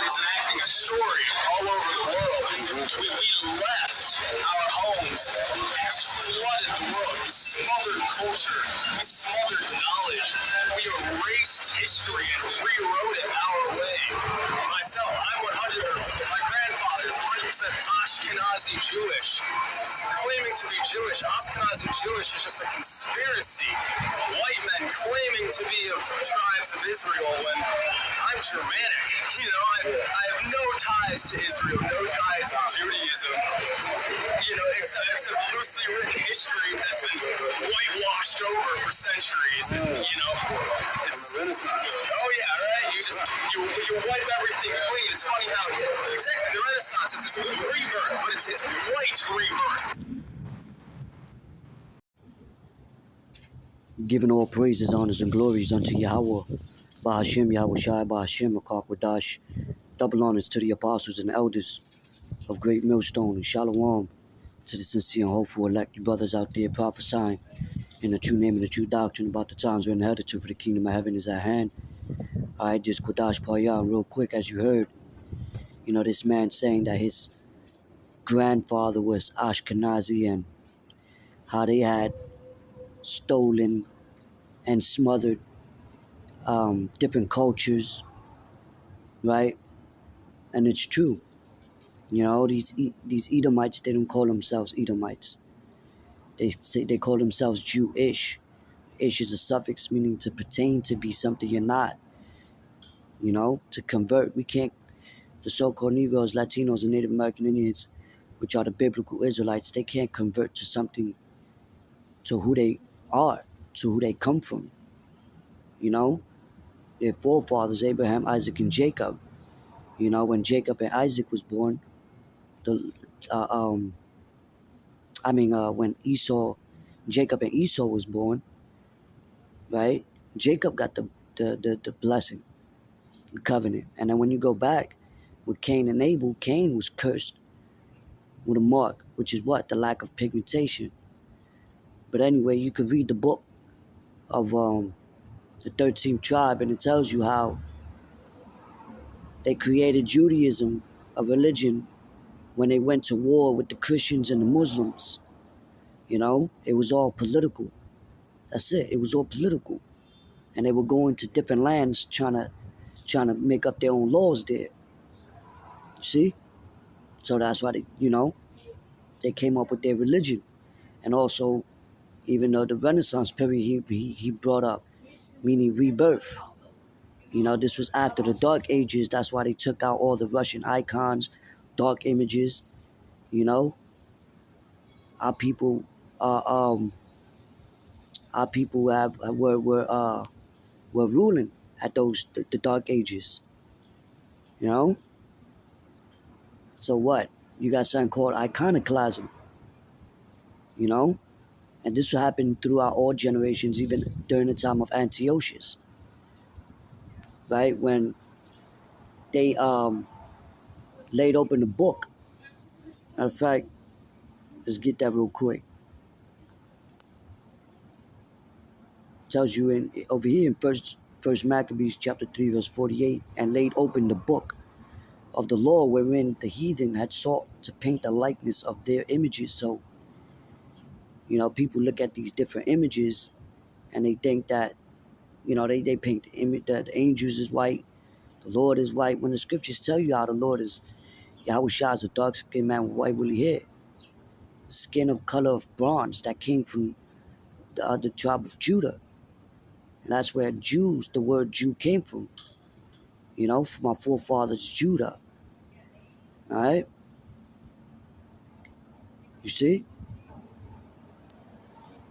is enacting a story all over the world. We left our homes and flooded the world. We smothered culture. We smothered knowledge. We erased history and rewrote it our way. Myself, I'm 100. My grandfather is 100% Ashkenazi Jewish. Claiming to be Jewish, Ashkenazi Jewish is just a conspiracy. White men claiming to be of tribes of Israel when I'm Germanic. You know, I have no ties to Israel, no ties to Judaism. You know, except it's a loosely written history that's been whitewashed over for centuries. And, you know, it's Renaissance. Oh yeah, right. You wipe everything clean. It's funny how exactly the Renaissance is this rebirth, but it's white rebirth. Giving all praises, honors, and glories unto Yahweh, Bahashem, Yahweh Shai, Bahashem, Akakwadash. Double honors to the apostles and elders of Great Millstone, and Shalom to the sincere and hopeful elect brothers out there prophesying in the true name and the true doctrine about the times we're headed to, for the kingdom of heaven is at hand. Alright, just Quadash Payah, real quick, as you heard, you know, this man saying that his grandfather was Ashkenazi and how they had stolen and smothered different cultures, right? And it's true. You know, these Edomites, they don't call themselves Edomites. They call themselves Jewish. Ish is a suffix meaning to pertain to be something you're not. You know, to convert. We can't, the so-called Negroes, Latinos, and Native American Indians, which are the biblical Israelites, they can't convert to something, to who they are, to who they come from. You know, their forefathers, Abraham, Isaac, and Jacob. You know, when Jacob and Isaac was born, when Jacob and Esau was born, right? Jacob got the blessing, the covenant. And then when you go back with Cain and Abel, Cain was cursed with a mark, which is what? The lack of pigmentation. But anyway, you could read the book of the 13th tribe, and it tells you how they created Judaism, a religion, when they went to war with the Christians and the Muslims. You know, it was all political. That's it. It was all political. And they were going to different lands trying to make up their own laws there. See? So that's why they came up with their religion. And also, even though the Renaissance period he brought up, meaning rebirth. You know, this was after the Dark Ages. That's why they took out all the Russian icons, dark images. You know, our people were ruling at the Dark Ages. You know. So what? You got something called iconoclasm. You know, and this will happen throughout all generations, even during the time of Antiochus. Right, when they laid open the book. Matter of fact, let's get that real quick. It tells you over here in First Maccabees chapter 3 verse 48, and laid open the book of the law wherein the heathen had sought to paint the likeness of their images. So, you know, people look at these different images and they think that, you know, they paint the image that the angels is white, the Lord is white, when the scriptures tell you how the Lord is, Yahweh Shai is a dark-skinned man with white woolly hair, skin of color of bronze that came from the tribe of Judah. And that's where Jews, the word Jew came from. You know, from our forefathers, Judah. All right? You see?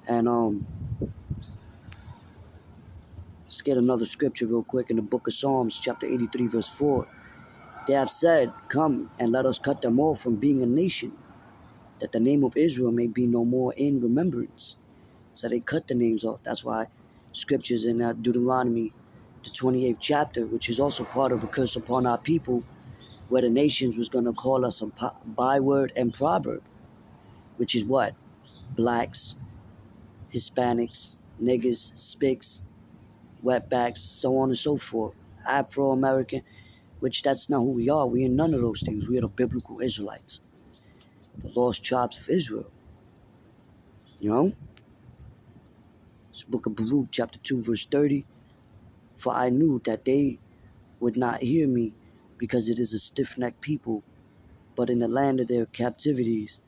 And let's get another scripture real quick in the book of Psalms, chapter 83, verse 4. They have said, come and let us cut them off from being a nation, that the name of Israel may be no more in remembrance. So they cut the names off. That's why scriptures in Deuteronomy, the 28th chapter, which is also part of a curse upon our people, where the nations was going to call us a byword and proverb, which is what? Blacks, Hispanics, niggers, spics, wetbacks, so on and so forth. Afro-American, which that's not who we are. We are none of those things. We are the biblical Israelites, the lost tribes of Israel. You know? It's Book of Baruch, chapter 2, verse 30. For I knew that they would not hear me, because it is a stiff-necked people. But in the land of their captivities,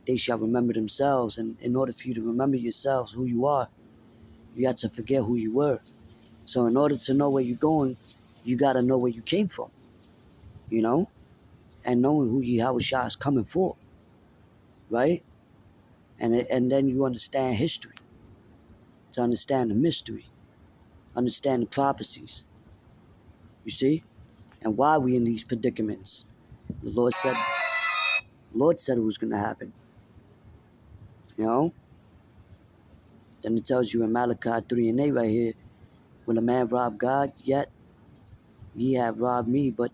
they shall remember themselves. And in order for you to remember yourselves, who you are, you have to forget who you were. So in order to know where you're going, you got to know where you came from, you know? And knowing who Yahushua is coming for, right? And then you understand history, to understand the mystery, understand the prophecies, you see? And why we in these predicaments. The Lord said it was going to happen, you know? Then it tells you in Malachi 3 and 8 right here, will a man rob God? Yet ye have robbed me, but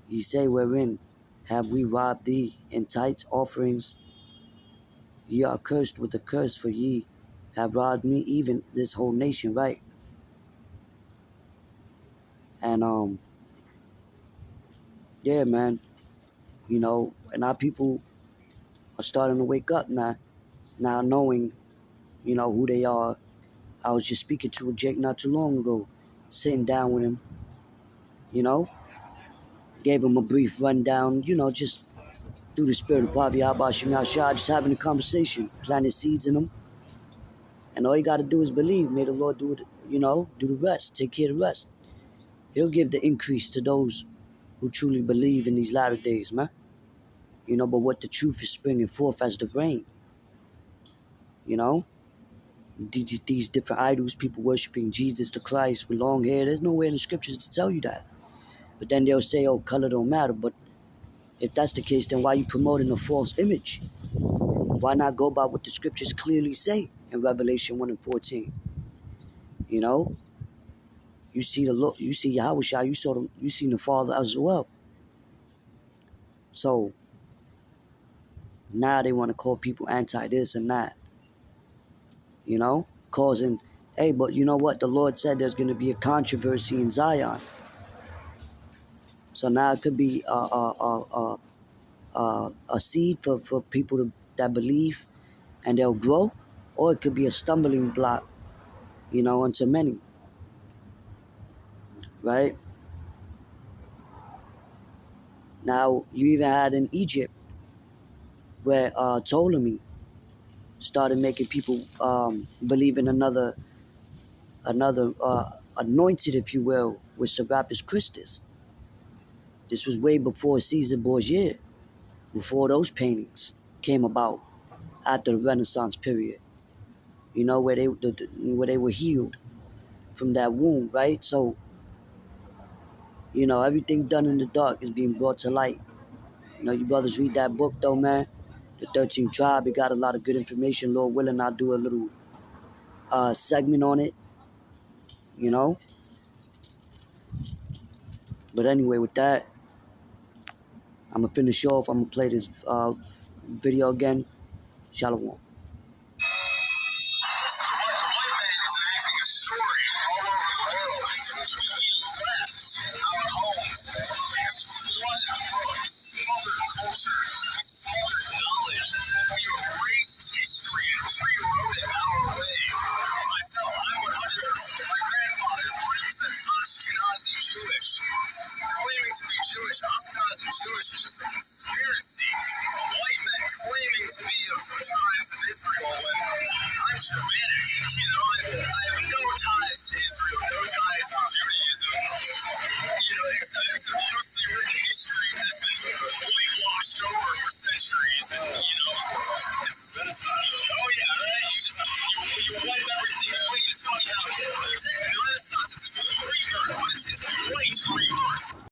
ye say, wherein have we robbed thee? In tithes, offerings? Ye are cursed with a curse, for ye have robbed me, even this whole nation, right? And yeah, man, you know, and our people are starting to wake up now knowing, you know, who they are. I was just speaking to Jake not too long ago, sitting down with him, you know, gave him a brief rundown, you know, just through the spirit of Pavi Abashim Yashah, just having a conversation, planting seeds in them. And all you got to do is believe. May the Lord do it, you know, do the rest, take care of the rest. He'll give the increase to those who truly believe in these latter days, man. You know, but what the truth is springing forth as the rain, you know? These different idols, people worshiping Jesus the Christ with long hair. There's nowhere in the scriptures to tell you that. But then they'll say, oh, color don't matter. But if that's the case, then why are you promoting a false image? Why not go by what the scriptures clearly say in Revelation 1 and 14? You know? You see the Lord, you see Yahushua, you seen the Father as well. So now they want to call people anti this and that. You know? Causing, hey, but you know what? The Lord said there's going to be a controversy in Zion. So now it could be a seed for people that believe and they'll grow, or it could be a stumbling block, you know, unto many, right? Now, you even had in Egypt where Ptolemy started making people believe in another anointed, if you will, with Serapis Christus. This was way before Caesar Borgia, before those paintings came about after the Renaissance period. You know, where they were healed from that wound, right? So, you know, everything done in the dark is being brought to light. You know, you brothers read that book though, man. The 13th Tribe, it got a lot of good information. Lord willing, I'll do a little segment on it, you know. But anyway, with that, I'm going to finish off. I'm going to play this video again. Shalom. Claiming to be Jewish, Ashkenazi Jewish is just a conspiracy of white men claiming to be of the tribes of Israel when I'm Germanic. You know, I have no ties to Israel, no ties to Judaism. You know, it's a loosely written history that's been completely washed over for centuries. And, you know, it's